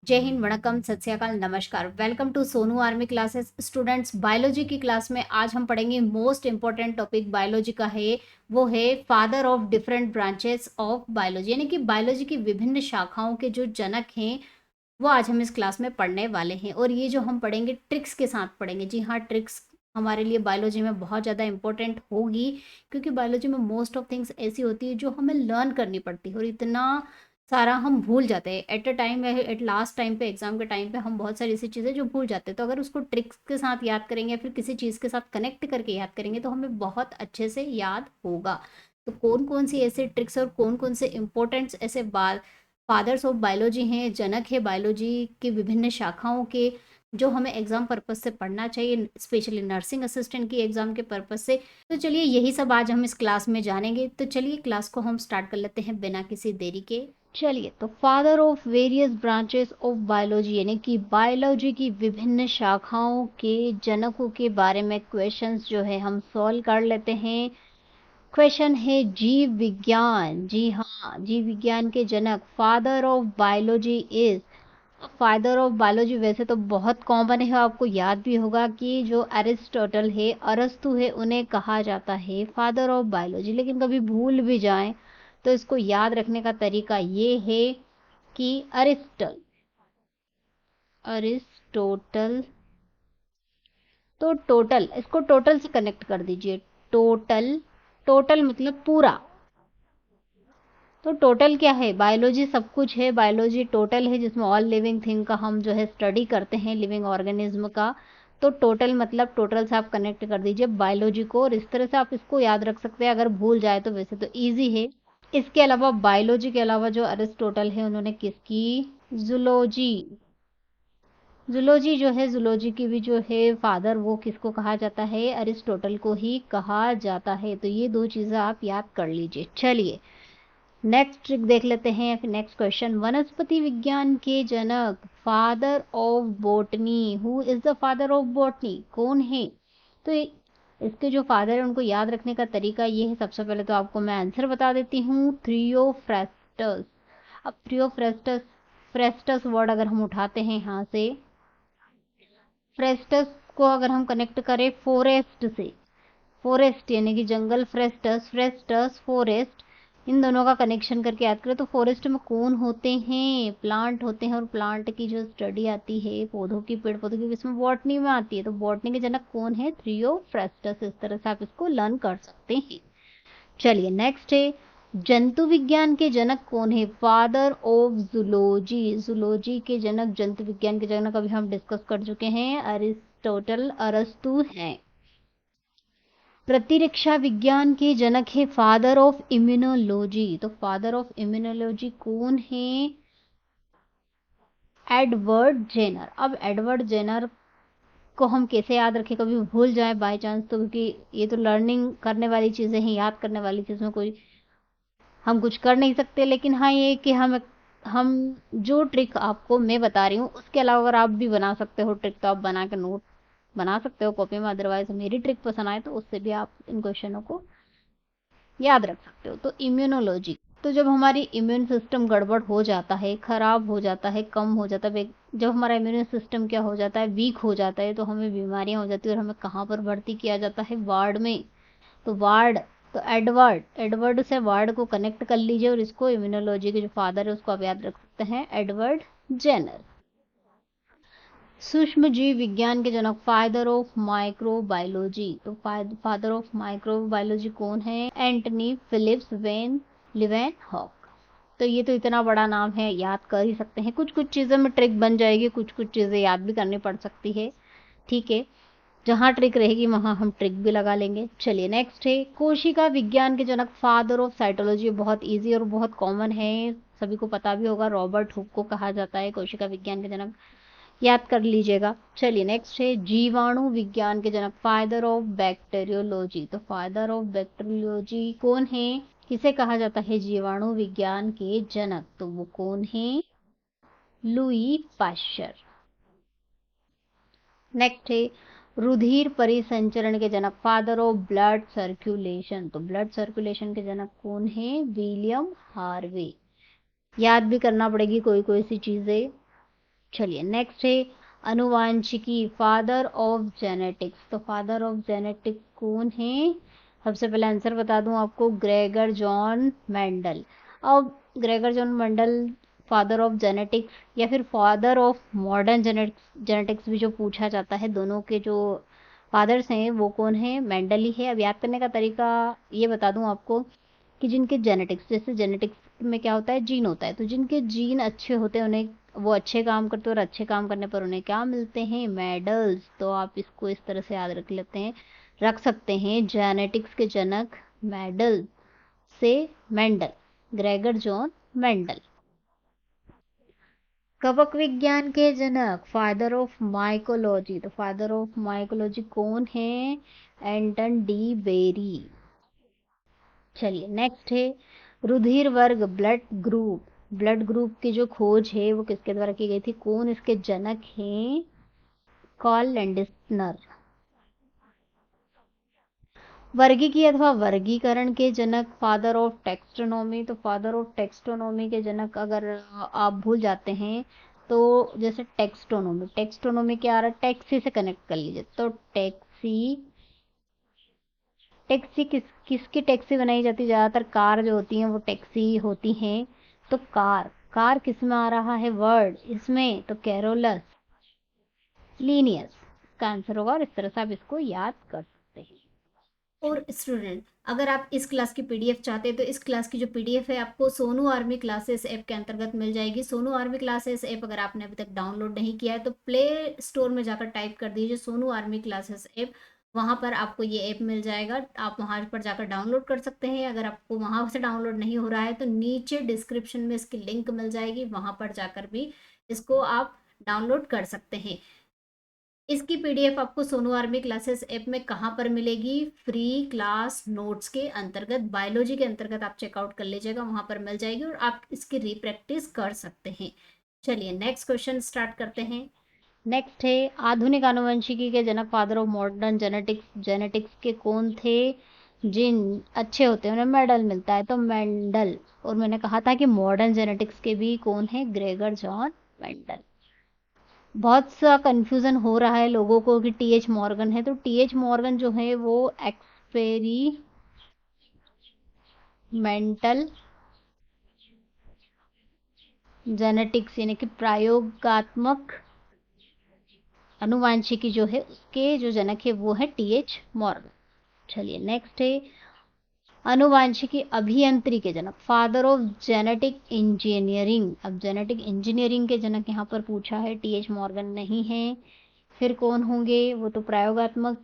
जय हिंद, वणकम, सत श्री अकाल, नमस्कार। Welcome to Sonu army classes. Students, biology की क्लास में आज हम पढ़ेंगे मोस्ट इंपॉर्टेंट टॉपिक बायोलॉजी का है, वो है father of different branches of biology, यानी कि बायोलॉजी की विभिन्न शाखाओं के जो जनक हैं वो आज हम इस क्लास में पढ़ने वाले हैं। और ये जो हम पढ़ेंगे ट्रिक्स के साथ पढ़ेंगे। जी हाँ, ट्रिक्स हमारे लिए बायोलॉजी में बहुत ज़्यादा इंपॉर्टेंट होगी, क्योंकि बायोलॉजी में मोस्ट ऑफ थिंग्स ऐसी होती है जो हमें लर्न करनी पड़ती है और इतना सारा हम भूल जाते हैं at a time, at last time पे, एग्जाम के टाइम पे हम बहुत सारी ऐसी चीज़ें जो भूल जाते हैं। तो अगर उसको ट्रिक्स के साथ याद करेंगे या फिर किसी चीज़ के साथ कनेक्ट करके याद करेंगे तो हमें बहुत अच्छे से याद होगा। तो कौन कौन सी ऐसे ट्रिक्स और कौन कौन से इंपॉर्टेंट्स ऐसे बात फादर्स ऑफ बायोलॉजी हैं, जनक है बायोलॉजी की विभिन्न शाखाओं के, जो हमें एग्जाम पर्पज से पढ़ना चाहिए, स्पेशली नर्सिंग असिस्टेंट की एग्जाम के पर्पज से। तो चलिए यही सब आज हम इस क्लास में जानेंगे। तो चलिए क्लास को हम स्टार्ट कर लेते हैं बिना किसी देरी के। चलिए, तो father of various branches of biology, यानी कि बायोलॉजी की विभिन्न शाखाओं के जनकों के बारे में क्वेश्चंस जो है हम सॉल्व कर लेते हैं। क्वेश्चन है जीव विज्ञान। जी हाँ, जीव विज्ञान के जनक father of biology is. Father of biology वैसे तो बहुत कॉमन है, आपको याद भी होगा कि जो अरिस्टोटल है, अरस्तु है, उन्हें कहा जाता है फादर ऑफ बायोलॉजी। लेकिन कभी भूल भी जाएं तो इसको याद रखने का तरीका ये है कि अरिस्टोटल। तो टोटल, इसको टोटल से कनेक्ट कर दीजिए। टोटल, टोटल मतलब पूरा। तो टोटल क्या है? बायोलॉजी सब कुछ है, बायोलॉजी टोटल है जिसमें ऑल लिविंग थिंग का हम जो है स्टडी करते हैं, लिविंग ऑर्गेनिज्म का। तो टोटल मतलब टोटल से आप कनेक्ट कर दीजिए बायोलॉजी को, और इस तरह से आप इसको याद रख सकते हैं। अगर भूल जाए तो वैसे तो इजी है। इसके अलावा बायोलॉजी के अलावा जो अरिस्टोटल है, उन्होंने किसकी? जूलॉजी। जूलॉजी जो है, जूलॉजी की भी जो है फादर, वो किसको कहा जाता है? अरिस्टोटल को ही कहा जाता है। तो ये दो चीजें आप याद कर लीजिए। चलिए नेक्स्ट ट्रिक देख लेते हैं, या फिर नेक्स्ट क्वेश्चन। वनस्पति विज्ञान के जनक, father of botany, who is the father of botany? कौन है? तो इसके जो फादर है उनको याद रखने का तरीका ये है। सबसे पहले तो आपको मैं आंसर बता देती हूँ, थ्रियोफ्रेस्टस। अब थ्रियोफ्रेस्टस, फ्रेस्टस वर्ड अगर हम उठाते हैं यहाँ से, फ्रेस्टस को अगर हम कनेक्ट करें फॉरेस्ट से, फॉरेस्ट यानी कि जंगल, फ्रेस्टस, फ्रेस्टस फॉरेस्ट, इन दोनों का कनेक्शन करके याद करें तो फॉरेस्ट में कौन होते हैं? प्लांट होते हैं। और प्लांट की जो स्टडी आती है पौधों की, पेड़ पौधों की, इसमें बॉटनी में आती है। तो बॉटनी के जनक कौन है? थ्रियोफ्रेस्टस। इस तरह से आप इसको लर्न कर सकते हैं। चलिए नेक्स्ट है, जंतु विज्ञान के जनक कौन है? Father of zoology. जूलॉजी के जनक, जंतु विज्ञान के जनक अभी हम डिस्कस कर चुके हैं, अरिस्टोटल, अरस्तु हैं। प्रतिरक्षा विज्ञान के जनक है फादर ऑफ इम्यूनोलॉजी। तो फादर ऑफ इम्यूनोलॉजी कौन है? Edward Jenner. अब एडवर्ड जेनर को हम कैसे याद रखें, कभी भूल जाए बाय चांस तो, क्योंकि ये तो लर्निंग करने वाली चीजें हैं, याद करने वाली चीजों में कोई हम कुछ कर नहीं सकते। लेकिन हाँ, ये कि हम जो ट्रिक आपको मैं बता रही हूँ उसके अलावा अगर आप भी बना सकते हो ट्रिक, तो आप बना के नोट बना सकते हो कॉपी में। अदरवाइज मेरी ट्रिक पसंद आए तो उससे भी आप इन क्वेश्चनों को याद रख सकते हो। तो इम्यूनोलॉजी, तो जब हमारी इम्यून सिस्टम गड़बड़ हो जाता है, खराब हो जाता है, कम हो जाता है, जब हमारा इम्यून सिस्टम क्या हो जाता है? वीक हो जाता है, तो हमें बीमारियां हो जाती है। और हमें कहाँ पर भर्ती किया जाता है? वार्ड में। तो वार्ड, तो एडवर्ड, एडवर्ड से वार्ड को कनेक्ट कर लीजिए, और इसको इम्यूनोलॉजी के जो फादर है उसको आप याद रख सकते हैं, एडवर्ड जेनर। सूक्ष्म जीव विज्ञान के जनक, फादर ऑफ माइक्रोबायोलॉजी। तो फादर ऑफ माइक्रोबायोलॉजी कौन है? Antonie Philips van Leeuwenhoek. तो ये तो इतना बड़ा नाम है, याद कर ही सकते हैं। कुछ कुछ चीज़ें में ट्रिक बन जाएगी, कुछ कुछ चीज़ें याद भी करनी पड़ सकती है। ठीक है, जहाँ ट्रिक रहेगी वहां हम ट्रिक भी लगा लेंगे। चलिए नेक्स्ट है, कोशिका विज्ञान के जनक, फादर ऑफ साइटोलॉजी। बहुत इजी और बहुत कॉमन है, सभी को पता भी होगा, रॉबर्ट हुक को कहा जाता है कोशिका विज्ञान के जनक, याद कर लीजिएगा। चलिए नेक्स्ट है, जीवाणु विज्ञान के जनक, फादर ऑफ बैक्टीरियोलॉजी। तो फादर ऑफ बैक्टीरियोलॉजी कौन है? किसे कहा जाता है जीवाणु विज्ञान के जनक? तो वो कौन है? Louis Pasteur. नेक्स्ट है, रुधिर परिसंचरण के जनक, फादर ऑफ ब्लड सर्कुलेशन। तो ब्लड सर्कुलेशन के जनक कौन है? William Harvey. याद भी करना पड़ेगी कोई कोई सी चीजें। चलिए नेक्स्ट है अनुवांशिकी, फादर ऑफ जेनेटिक्स। तो फादर ऑफ जेनेटिक्स कौन है? सबसे पहले आंसर बता दूं आपको, ग्रेगर जॉन मेंडल। अब Gregor John Mendel father of genetics या फिर फादर ऑफ मॉडर्न जेनेटिक्स भी जो पूछा जाता है, दोनों के जो फादर्स हैं वो कौन है? मेंडल ही है। अब याद करने का तरीका ये बता दूं आपको कि जिनके जेनेटिक्स, जैसे जेनेटिक्स में क्या होता है, जीन होता है, तो जिनके जीन अच्छे होते हैं उन्हें वो अच्छे काम करते हैं, और अच्छे काम करने पर उन्हें क्या मिलते हैं? मेडल्स। तो आप इसको इस तरह से याद रख सकते हैं, जेनेटिक्स के जनक मेडल से मेंडल, ग्रेगर जॉन मेंडल। कवक विज्ञान के जनक, फादर ऑफ माइकोलॉजी। तो फादर ऑफ माइकोलॉजी कौन है? एंटन डी बेरी। चलिए नेक्स्ट है रुधिर वर्ग, ब्लड ग्रुप की जो खोज है वो किसके द्वारा की गई थी? कौन इसके जनक हैं? कार्ल लैंडस्नर। वर्गीकी अथवा वर्गीकरण के जनक, फादर ऑफ टेक्सोनोमी। तो फादर ऑफ टेक्सोनोमी के जनक अगर आप भूल जाते हैं तो जैसे टेक्सोनोमी क्या आ रहा है? टैक्सी से कनेक्ट कर लीजिए। तो टैक्सी किसकी टैक्सी बनाई जाती है? ज़्यादातर कार जो होती हैं वो टैक्सी होती हैं। तो कार किस में आ रहा है वर्ड इसमें? तो कैरोलस लीनियस का आंसर होगा, और इस तरह से आप इसको याद कर सकते हैं। और स्टूडेंट, अगर आप इस क्लास की पीडीएफ चाहते हैं तो इस क्लास की जो पीडीएफ है आपको सोनू आर्मी क्लासेस ऐप के अंतर्गत मिल जाएगी। सोनू आर्मी क्लासेस ऐप अगर आपने अभी तक डाउनलोड नहीं किया है तो प्ले स्टोर में जाकर टाइप कर दीजिए सोनू आर्मी क्लासेस ऐप, वहाँ पर आपको ये ऐप मिल जाएगा। आप वहाँ पर जाकर डाउनलोड कर सकते हैं। अगर आपको वहाँ से डाउनलोड नहीं हो रहा है तो नीचे डिस्क्रिप्शन में इसकी लिंक मिल जाएगी, वहाँ पर जाकर भी इसको आप डाउनलोड कर सकते हैं। इसकी पीडीएफ आपको सोनू आर्मी क्लासेस ऐप में कहाँ पर मिलेगी? फ्री क्लास नोट्स के अंतर्गत, बायोलॉजी के अंतर्गत आप चेकआउट कर लीजिएगा, वहां पर मिल जाएगी और आप इसकी रीप्रैक्टिस कर सकते हैं। चलिए नेक्स्ट क्वेश्चन स्टार्ट करते हैं। नेक्स्ट है आधुनिक आनुवंशिकी के जनक, फादर ऑफ मॉडर्न जेनेटिक्स के कौन थे? जिन अच्छे होते हैं उन्हें मेडल मिलता है, तो मेंडल। और मैंने कहा था कि मॉडर्न जेनेटिक्स के भी कौन है? Gregor John Mendel. बहुत सा कंफ्यूजन हो रहा है लोगों को कि टीएच मॉर्गन है, तो टीएच मॉर्गन जो है वो एक्सपेरिमेंटल जेनेटिक्स यानी कि प्रयोगात्मक अनुवांशिकी जो है उसके जो जनक है वो है टीएच मॉर्गन। चलिए नेक्स्ट है अनुवांशिकी अभियंत्रिकी के जनक, फादर ऑफ जेनेटिक इंजीनियरिंग। अब जेनेटिक इंजीनियरिंग के जनक यहाँ पर पूछा है, टीएच मॉर्गन नहीं है। फिर कौन होंगे? वो तो प्रयोगात्मक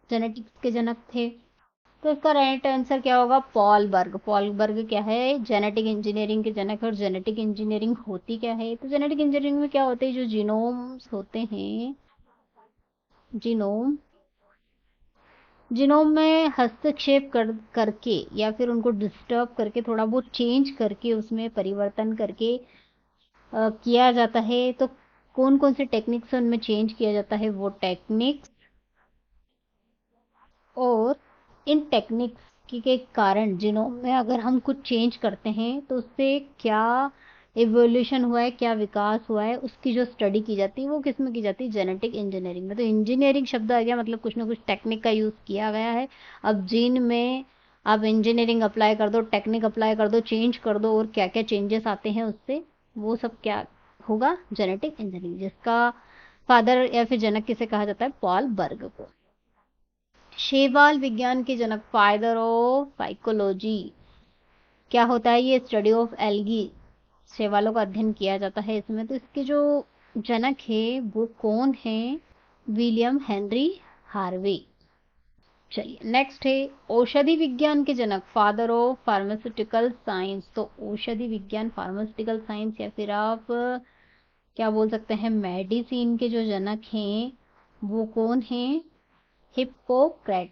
जेनेटिक्स के जनक थे। तो इसका राइट आंसर क्या होगा? पॉल बर्ग क्या है? जेनेटिक इंजीनियरिंग के जनक है। और जेनेटिक इंजीनियरिंग होती क्या है? तो जेनेटिक इंजीनियरिंग में क्या होते हैं, जो जीनोम्स होते हैं, जीनोम जिनोम में हस्तक्षेप करके या फिर उनको डिस्टर्ब करके, थोड़ा बहुत चेंज करके, उसमें परिवर्तन करके किया जाता है। तो कौन कौन से टेक्निक्स उनमें चेंज किया जाता है? वो टेक्निक्स, और इन टेक्निक्स के कारण जिनोम में अगर हम कुछ चेंज करते हैं तो उससे क्या इवोल्यूशन हुआ है, क्या विकास हुआ है, उसकी जो स्टडी की जाती है वो किस में की जाती है? जेनेटिक इंजीनियरिंग में। तो इंजीनियरिंग शब्द आ गया मतलब कुछ ना कुछ टेक्निक का यूज़ किया गया है। अब जीन में आप इंजीनियरिंग अप्लाई कर दो, टेक्निक अप्लाई कर दो, चेंज कर दो, और क्या क्या चेंजेस आते हैं उससे, वो सब क्या होगा? जेनेटिक इंजीनियरिंग, जिसका फादर या फिर जनक किसे कहा जाता है? पॉल बर्ग को। शैवाल विज्ञान के जनक, फादर ऑफ साइकोलॉजी, क्या होता है? ये स्टडी ऑफ एल्गी, शैवालों का अध्ययन किया जाता है इसमें। तो इसके जो जनक है वो कौन है? William Henry Harvey. चलिए नेक्स्ट है औषधि विज्ञान के जनक, फादर ऑफ फार्मास्यूटिकल साइंस। तो औषधि विज्ञान, फार्मास्यूटिकल साइंस, या फिर आप क्या बोल सकते हैं, मेडिसिन के जो जनक हैं वो कौन है? हिप्पोक्रेट।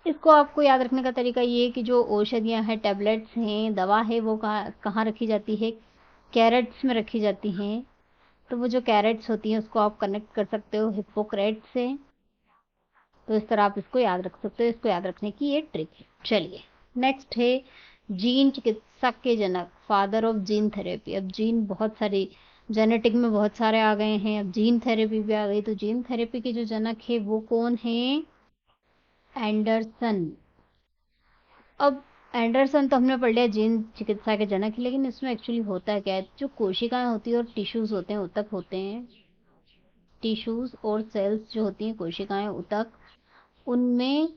इसको आपको याद रखने का तरीका ये है कि जो औषधियाँ हैं, टैबलेट्स हैं, दवा है, वो कहाँ रखी जाती है? कैरेट्स में रखी जाती हैं। तो वो जो कैरेट्स होती हैं उसको आप कनेक्ट कर सकते हो हिप्पोक्रेट से। तो इस तरह आप इसको याद रख सकते हो, इसको याद रखने की ये ट्रिक है। चलिए नेक्स्ट है जीन चिकित्सक के जनक, फादर ऑफ जीन थेरेपी। अब जीन बहुत सारी, जेनेटिक में बहुत सारे आ गए हैं, अब जीन थेरेपी भी आ गई, तो जीन थेरेपी के जो जनक है वो कौन है? एंडरसन। अब एंडरसन तो हमने पढ़ लिया जीन चिकित्सा के जनक, लेकिन इसमें एक्चुअली होता है क्या है, जो कोशिकाएं होती है और टिश्यूज होते हैं, ऊतक होते हैं, टिश्यूज और सेल्स जो होती हैं, कोशिकाएं, ऊतक, उनमें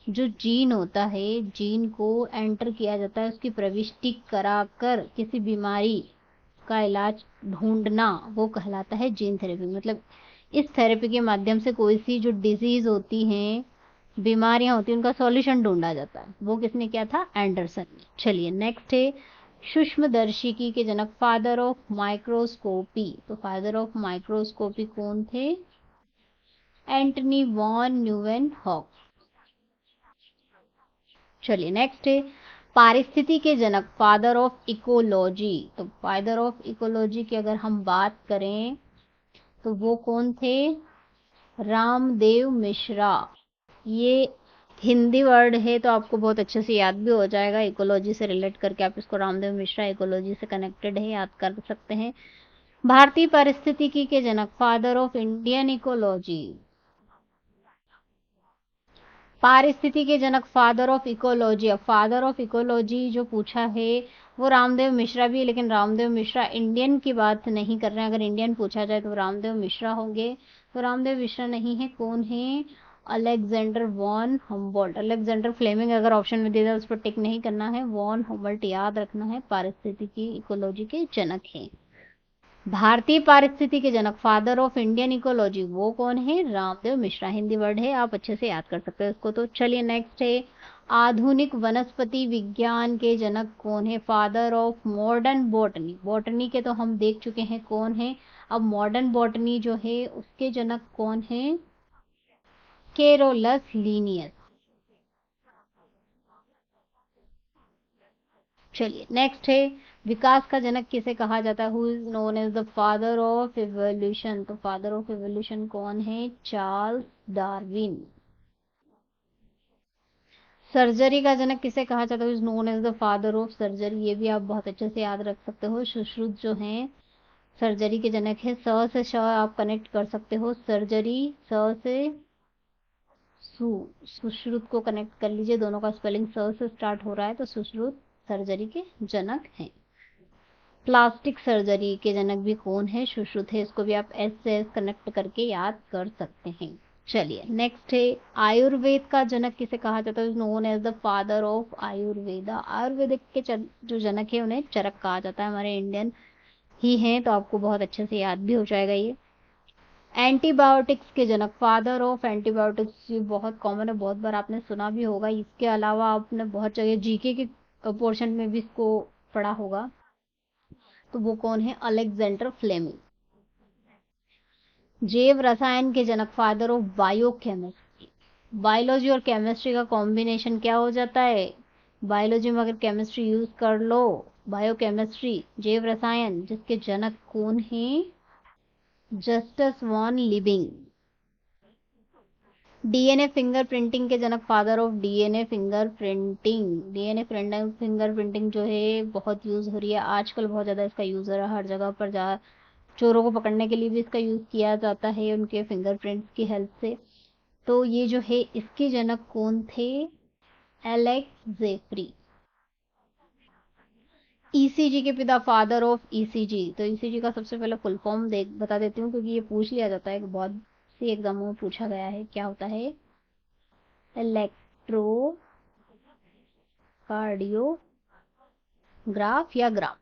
जो जीन होता है, जीन को एंटर किया जाता है, उसकी प्रविष्टि कराकर किसी बीमारी का इलाज ढूंढना, वो कहलाता है जीन थेरेपी। मतलब इस थेरेपी के माध्यम से कोई सी जो डिजीज होती हैं, बीमारियां होती हैं, उनका सॉल्यूशन ढूंढा जाता है। वो किसने किया था? एंडरसन ने। चलिए नेक्स्ट है सूक्ष्मदर्शिकी के जनक, फादर ऑफ माइक्रोस्कोपी। तो फादर ऑफ माइक्रोस्कोपी कौन थे? Antonie van Leeuwenhoek. चलिए नेक्स्ट है पारिस्थिति के जनक, फादर ऑफ इकोलॉजी। तो फादर ऑफ इकोलॉजी की अगर हम बात करें तो वो कौन थे? रामदेव मिश्रा। ये हिंदी वर्ड है तो आपको बहुत अच्छे से याद भी हो जाएगा, इकोलॉजी से रिलेट करके आप इसको रामदेव मिश्रा इकोलॉजी से कनेक्टेड है याद कर सकते हैं। भारतीय पारिस्थितिकी के जनक, फादर ऑफ इंडियन इकोलॉजी। पारिस्थिति के जनक, फादर ऑफ इकोलॉजी। अब फादर ऑफ इकोलॉजी जो पूछा है वो रामदेव मिश्रा भी है, लेकिन रामदेव मिश्रा इंडियन की बात नहीं कर रहे हैं। अगर इंडियन पूछा जाए तो रामदेव मिश्रा होंगे, तो रामदेव मिश्रा नहीं है, कौन है? Alexander von Humboldt. Alexander Fleming अगर ऑप्शन में दे दे उस पर टिक नहीं करना है, वॉन हम्बोल्ट याद रखना है, पारिस्थितिकी इकोलॉजी के जनक हैं। भारतीय पारिस्थिति के जनक, फादर ऑफ इंडियन इकोलॉजी, वो कौन है? रामदेव मिश्रा। हिंदी वर्ड है, आप अच्छे से याद कर सकते हो इसको। तो चलिए नेक्स्ट है आधुनिक वनस्पति विज्ञान के जनक कौन है? Father of modern botany. Botany के तो हम देख चुके हैं कौन है, अब मॉडर्न बॉटनी जो है उसके जनक कौन है? Carolus Linnaeus. चलिए नेक्स्ट है विकास का जनक किसे कहा जाता है? Who is known as the father of evolution. तो फादर ऑफ इवोल्यूशन कौन है? Charles Darwin. सर्जरी का जनक किसे कहा जाता है? Is known as the father of surgery. ये भी आप बहुत अच्छे से याद रख सकते हो। सुश्रुत जो है सर्जरी के जनक है, स से श आप कनेक्ट कर सकते हो, सर्जरी स से सु, सुश्रुत को कनेक्ट कर लीजिए, दोनों का स्पेलिंग स से स्टार्ट हो रहा है, तो सुश्रुत सर्जरी के जनक हैं। प्लास्टिक सर्जरी के जनक भी कौन है? सुश्रुत है। इसको भी आप एस से एस कनेक्ट करके याद कर सकते हैं। चलिए नेक्स्ट है आयुर्वेद का जनक किसे कहा जाता है? Known as the father of Ayurveda. Ayurvedic के जो जनक है उन्हें चरक कहा जाता है, हमारे इंडियन ही हैं, तो आपको बहुत अच्छे से याद भी हो जाएगा ये। एंटीबायोटिक्स के जनक, फादर ऑफ एंटीबायोटिक्स, ये बहुत कॉमन है, बहुत बार आपने सुना भी होगा। इसके अलावा आपने बहुत जगह जीके के पोर्शन में भी इसको पढ़ा होगा। तो वो कौन है? Alexander Fleming. जैव रसायन के जनक, फादर ऑफ बायोकेमिस्ट्री। बायोलॉजी और केमिस्ट्री का कॉम्बिनेशन क्या हो जाता है? बायोलॉजी में अगर केमिस्ट्री यूज कर लो, बायोकेमिस्ट्री, जैव रसायन, जिसके जनक कौन है? Justus von Liebig. DNA fingerprinting के जनक, father of DNA fingerprinting. DNA fingerprinting जो है बहुत यूज हो रही है आजकल, बहुत ज्यादा इसका यूज हो रहा है हर जगह पर, जा चोरों को पकड़ने के लिए भी इसका यूज किया जाता है उनके फिंगरप्रिंट्स की हेल्प से। तो ये जो है इसके जनक कौन थे? Alex Jeffrey. ईसीजी के पिता, फादर ऑफ ईसीजी। तो ईसीजी का सबसे पहले फुल फॉर्म देख बता देती हूँ, क्योंकि ये पूछ लिया जाता है, बहुत सी एग्जामों में पूछा गया है। क्या होता है? इलेक्ट्रो कार्डियोग्राफ या ग्राफ,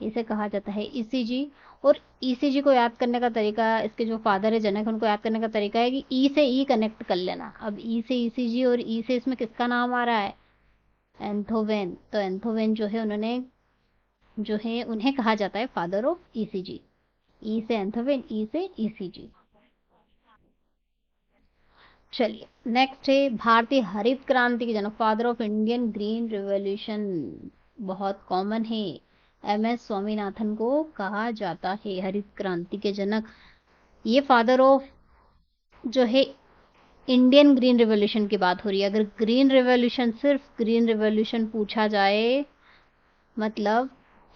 इसे कहा जाता है ईसीजी। और ईसीजी को याद करने का तरीका, इसके जो फादर है जनक, उनको याद करने का तरीका है कि ई से ई कनेक्ट कर लेना। अब ई से ईसीजी और ई से इसमें किसका नाम आ रहा है? एंथोवेन। तो एंथोवेन जो है उन्होंने, जो है उन्हें कहा जाता है फादर ऑफ ईसीजी। ई से एंथोवेन, ई से ईसीजी। चलिए नेक्स्ट है भारतीय हरित क्रांति के जनक, father of Indian green revolution. बहुत कॉमन है, एम एस स्वामीनाथन को कहा जाता है हरित क्रांति के जनक। ये फादर ऑफ जो है इंडियन ग्रीन रिवॉल्यूशन की बात हो रही है। अगर ग्रीन रिवॉल्यूशन, सिर्फ ग्रीन रिवॉल्यूशन पूछा जाए, मतलब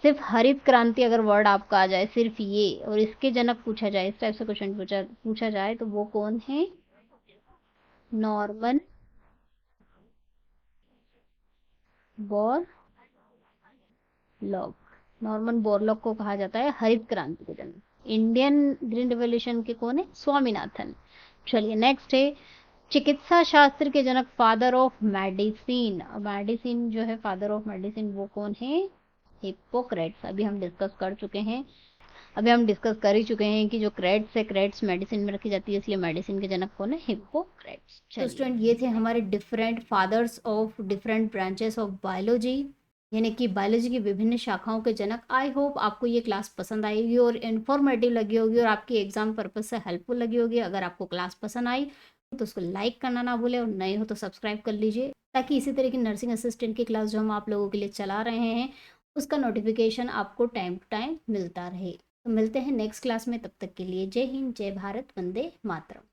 सिर्फ हरित क्रांति अगर वर्ड आपका आ जाए, सिर्फ ये, और इसके जनक पूछा जाए, इस टाइप से क्वेश्चन पूछा जाए, तो वो कौन है? Norman Borlaug. नॉर्मन बोरलॉग को कहा जाता है हरित क्रांति के जनक। इंडियन ग्रीन रिवॉल्यूशन के कौन है? स्वामीनाथन। चलिए नेक्स्ट है, चिकित्सा शास्त्र के जनक, फादर ऑफ मेडिसिन। मेडिसिन जो है, फादर ऑफ मेडिसिन, वो कौन है? हिप्पोक्रेट्स। अभी हम डिस्कस कर चुके हैं, अभी हम डिस्कस कर ही चुके हैं कि जो क्रेट्स है, क्रेट्स मेडिसिन में रखी जाती है, इसलिए मेडिसिन के जनक कौन है? हिप्पोक्रेट्स। तो स्टूडेंट, ये थे हमारे different fathers of different branches of biology, यानी कि बायोलॉजी की विभिन्न शाखाओं के जनक। आई होप आपको ये क्लास पसंद आएगी और इन्फॉर्मेटिव लगी होगी और आपकी एग्जाम पर्पज से हेल्पफुल लगी होगी। अगर आपको क्लास पसंद आई तो उसको लाइक करना ना भूलें, और नए हो तो सब्सक्राइब कर लीजिए, ताकि इसी तरह की नर्सिंग असिस्टेंट की क्लास जो हम आप लोगों के लिए चला रहे हैं, उसका नोटिफिकेशन आपको टाइम टू टाइम मिलता रहे। तो मिलते हैं नेक्स्ट क्लास में, तब तक के लिए जय हिंद, जय भारत, वंदे मातरम।